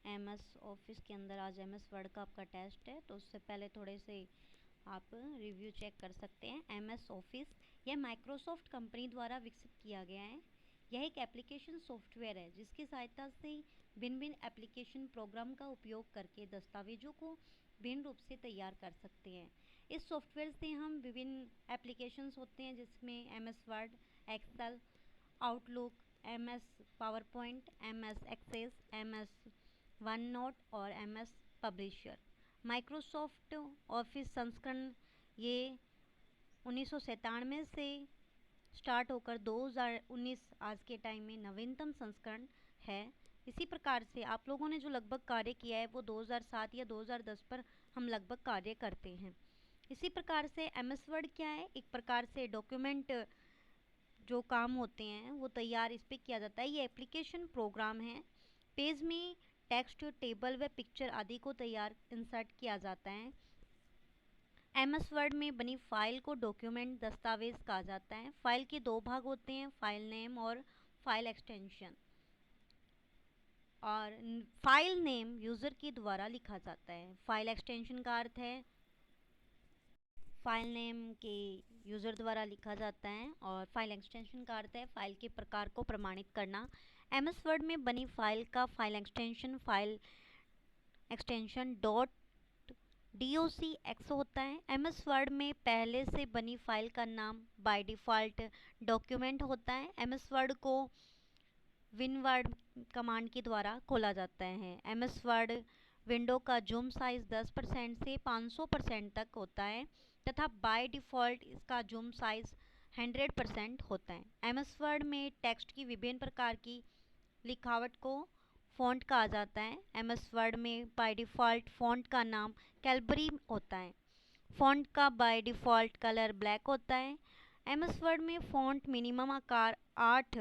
MS office के अंदर आज एमएस वर्ड का आपका टेस्ट है, तो उससे पहले थोड़े से आप रिव्यू चेक कर सकते हैं। एमएस ऑफिस यह माइक्रोसॉफ्ट कंपनी द्वारा विकसित किया गया है। यह एक एप्लीकेशन सॉफ्टवेयर है जिसकी सहायता से भिन्न भिन्न एप्लीकेशन प्रोग्राम का उपयोग करके दस्तावेजों को भिन्न रूप से तैयार कर सकते हैं। इस सॉफ्टवेयर से हम विभिन्न एप्लीकेशंस होते हैं जिसमें MS Word, Excel, Outlook, MS PowerPoint, MS Access, MS OneNote और एमएस पब्लिशर। माइक्रोसॉफ्ट ऑफिस संस्करण ये 1997 से स्टार्ट होकर 2019 आज के टाइम में नवीनतम संस्करण है। इसी प्रकार से आप लोगों ने जो लगभग कार्य किया है वो 2007 या 2010 पर हम लगभग कार्य करते हैं। इसी प्रकार से एमएस वर्ड क्या है, एक प्रकार से डॉक्यूमेंट जो काम होते हैं वो तैयार इस पर किया जाता है। ये एप्लीकेशन प्रोग्राम है। पेज में टेक्स्ट, टेबल व पिक्चर आदि को तैयार इंसर्ट किया जाता है। एमएस वर्ड में बनी फाइल को डॉक्यूमेंट, दस्तावेज कहा जाता है। फाइल के दो भाग होते हैं, फाइल नेम और फाइल एक्सटेंशन। और फाइल नेम यूज़र के द्वारा लिखा जाता है। फाइल एक्सटेंशन का अर्थ है फाइल नेम के यूज़र द्वारा लिखा जाता है और फाइल एक्सटेंशन का अर्थ है फाइल के प्रकार को प्रमाणित करना। एमएस वर्ड में बनी फाइल का फाइल एक्सटेंशन .docx होता है। एमएस वर्ड में पहले से बनी फाइल का नाम बाय डिफ़ॉल्ट डॉक्यूमेंट होता है। एमएस वर्ड को विनवर्ड कमांड के द्वारा खोला जाता है। एमएस वर्ड विंडो का जूम साइज 10% से 500% तक होता है तथा बाय डिफ़ॉल्ट इसका जूम साइज 100% होता है। एमएस वर्ड में टेक्स्ट की विभिन्न प्रकार की लिखावट को फ़ॉन्ट कहा जाता है। एमएस वर्ड में बाय डिफ़ॉल्ट फ़ॉन्ट का नाम कैलबरी होता है। फ़ॉन्ट का बाय डिफ़ॉल्ट कलर ब्लैक होता है। एमएस वर्ड में फ़ॉन्ट मिनिमम आकार 8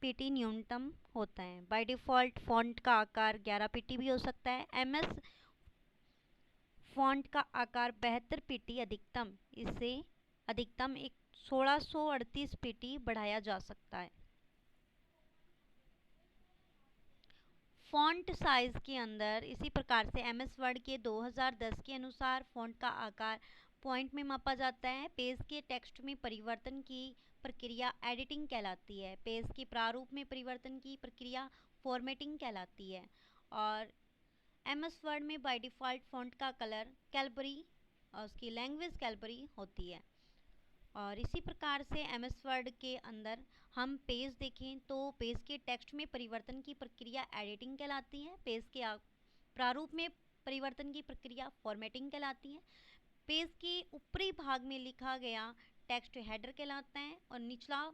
पीटी न्यूनतम होता है। बाय डिफ़ॉल्ट फ़ॉन्ट का आकार 11 पीटी भी हो सकता है। एमएस फ़ॉन्ट का आकार 72 पीटी अधिकतम, इसे अधिकतम 1638 पीटी बढ़ाया जा सकता है। फ़ॉन्ट साइज़ के अंदर इसी प्रकार से एमएस वर्ड के 2010 के अनुसार फ़ॉन्ट का आकार पॉइंट में मापा जाता है। पेज के टेक्स्ट में परिवर्तन की प्रक्रिया एडिटिंग कहलाती है। पेज के प्रारूप में परिवर्तन की प्रक्रिया फॉर्मेटिंग कहलाती है। और एमएस वर्ड में बाय डिफ़ॉल्ट फ़ॉन्ट का कलर कैलबरी और उसकी लैंग्वेज कैलबरी होती है। और इसी प्रकार से एमएस वर्ड के अंदर हम पेज देखें तो पेज के टेक्स्ट में परिवर्तन की प्रक्रिया एडिटिंग कहलाती है। पेज के प्रारूप में परिवर्तन की प्रक्रिया फॉर्मेटिंग कहलाती है। पेज के ऊपरी भाग में लिखा गया टेक्स्ट हेडर कहलाता है और निचला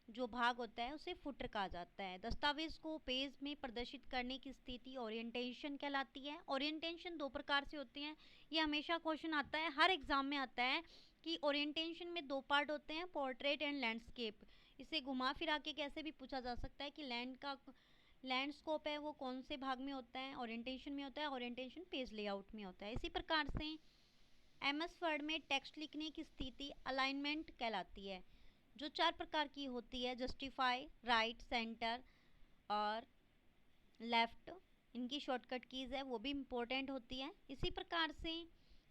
जो भाग होता है उसे फुटर कहा जाता है। दस्तावेज को पेज में प्रदर्शित करने की स्थिति ओरिएंटेशन कहलाती है। ओरिएंटेशन दो प्रकार से होती हैं, ये हमेशा क्वेश्चन आता है, हर एग्जाम में आता है कि ओरिएंटेशन में दो पार्ट होते हैं, पोर्ट्रेट एंड लैंडस्केप। इसे घुमा फिरा के कैसे भी पूछा जा सकता है कि लैंडस्केप है वो कौन से भाग में होता है, ओरिएंटेशन में होता है, ओरिएंटेशन पेज लेआउट में होता है। इसी प्रकार से एमएस वर्ड में टेक्स्ट लिखने की स्थिति अलाइनमेंट कहलाती है, जो 4 प्रकार की होती है, जस्टिफाई, राइट, सेंटर और लेफ़्ट। इनकी शॉर्टकट कीज़ है वो भी इम्पोर्टेंट होती है। इसी प्रकार से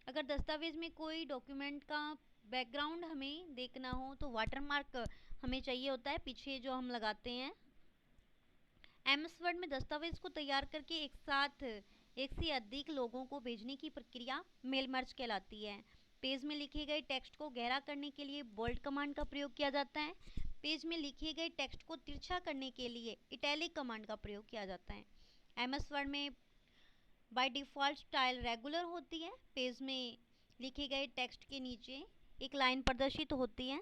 अगर दस्तावेज में कोई डॉक्यूमेंट का बैकग्राउंड हमें देखना हो तो वाटरमार्क हमें चाहिए होता है पीछे जो हम लगाते हैं। एमएस वर्ड में दस्तावेज को तैयार करके एक साथ एक से अधिक लोगों को भेजने की प्रक्रिया मेल मर्ज कहलाती है। पेज में लिखे गए टेक्स्ट को गहरा करने के लिए बोल्ड कमांड का प्रयोग किया जाता है। पेज में लिखे गए टेक्स्ट को तिरछा करने के लिए इटैलिक कमांड का प्रयोग किया जाता है। एमएस वर्ड में बाय डिफ़ॉल्ट स्टाइल रेगुलर होती है। पेज में लिखे गए टेक्स्ट के नीचे एक लाइन प्रदर्शित होती है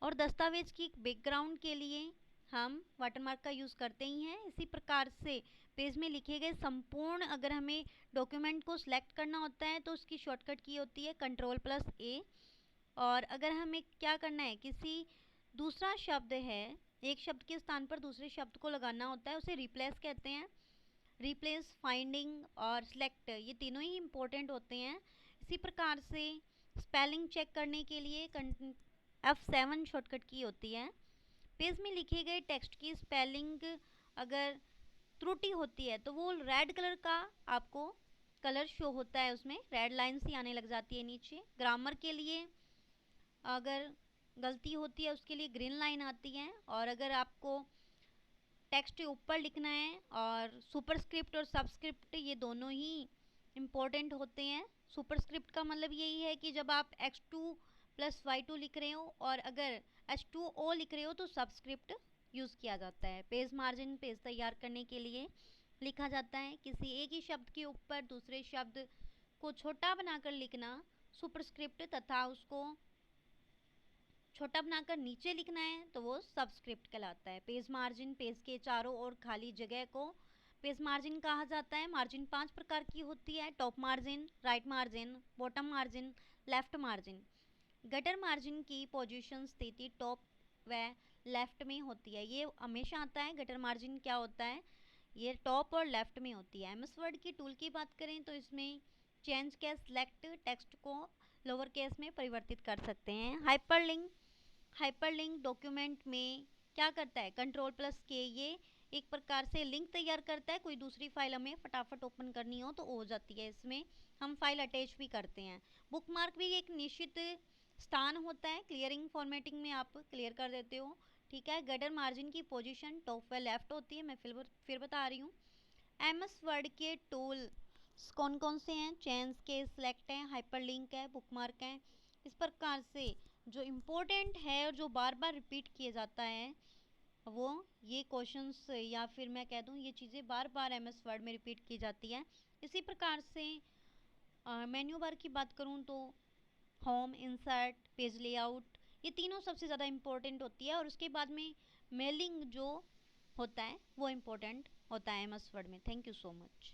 और दस्तावेज की बैकग्राउंड के लिए हम वाटरमार्क का यूज़ करते ही हैं। इसी प्रकार से पेज में लिखे गए संपूर्ण अगर हमें डॉक्यूमेंट को सिलेक्ट करना होता है तो उसकी शॉर्टकट की होती है Ctrl+A। और अगर हमें क्या करना है, किसी दूसरा शब्द है, एक शब्द के स्थान पर दूसरे शब्द को लगाना होता है, उसे रिप्लेस कहते हैं। रिप्लेस, फाइंडिंग और सिलेक्ट ये तीनों ही इम्पोर्टेंट होते हैं। इसी प्रकार से स्पेलिंग चेक करने के लिए F7 शॉर्टकट की होती है। पेज में लिखे गए टेक्स्ट की स्पेलिंग अगर त्रुटि होती है तो वो रेड कलर का आपको कलर शो होता है, उसमें रेड लाइन सी आने लग जाती है नीचे। ग्रामर के लिए अगर गलती होती है उसके लिए ग्रीन लाइन आती है। और अगर आपको टेक्स्ट ऊपर लिखना है, और सुपरस्क्रिप्ट और सबस्क्रिप्ट ये दोनों ही इम्पोर्टेंट होते हैं। सुपरस्क्रिप्ट का मतलब यही है कि जब आप x2 प्लस y2 लिख रहे हो और अगर h2o लिख रहे हो तो सबस्क्रिप्ट यूज़ किया जाता है। पेज मार्जिन पेज तैयार करने के लिए लिखा जाता है। किसी एक ही शब्द के ऊपर दूसरे शब्द को छोटा बनाकर लिखना सुपरस्क्रिप्ट, तथा उसको छोटा बनाकर नीचे लिखना है तो वो सबस्क्रिप्ट कहलाता है। पेज मार्जिन पेज के चारों ओर खाली जगह को पेज मार्जिन कहा जाता है। मार्जिन 5 प्रकार की होती है: top margin, right margin, bottom margin, left margin. Gutter margin की पोजीशन स्थिति टॉप व लेफ्ट में होती है। ये हमेशा आता है। गटर मार्जिन क्या होता है, ये टॉप और लेफ्ट में होती है। एमएस वर्ड की टूल की बात करें तो इसमें चेंज केस सेलेक्ट टेक्स्ट को लोअर केस में परिवर्तित कर सकते हैं। हाइपरलिंक डॉक्यूमेंट में क्या करता है, कंट्रोल प्लस के, ये एक प्रकार से लिंक तैयार करता है। कोई दूसरी फाइल हमें फटाफट ओपन करनी हो तो हो जाती है, इसमें हम फाइल अटैच भी करते हैं। बुकमार्क भी एक निश्चित स्थान होता है, क्लियरिंग फॉर्मेटिंग में आप क्लियर कर देते हो। ठीक है। गटर मार्जिन की पोजीशन टॉप व लेफ्ट होती है। मैं फिर बता रही हूँ। एमएस वर्ड के टूल कौन कौन से हैं, चेंज के सिलेक्ट है, हाइपरलिंक है, बुकमार्क है। इस प्रकार से जो इम्पोर्टेंट है और जो बार बार रिपीट किया जाता है वो ये क्वेश्चंस, या फिर मैं कह दूँ ये चीज़ें बार बार एमएस वर्ड में रिपीट की जाती है। इसी प्रकार से मेन्यू बार की बात करूँ तो होम, इंसर्ट, पेज लेआउट, ये तीनों सबसे ज़्यादा इम्पोर्टेंट होती है। और उसके बाद में मेलिंग जो होता है वो इम्पोर्टेंट होता है एमएस वर्ड में। Thank you so much.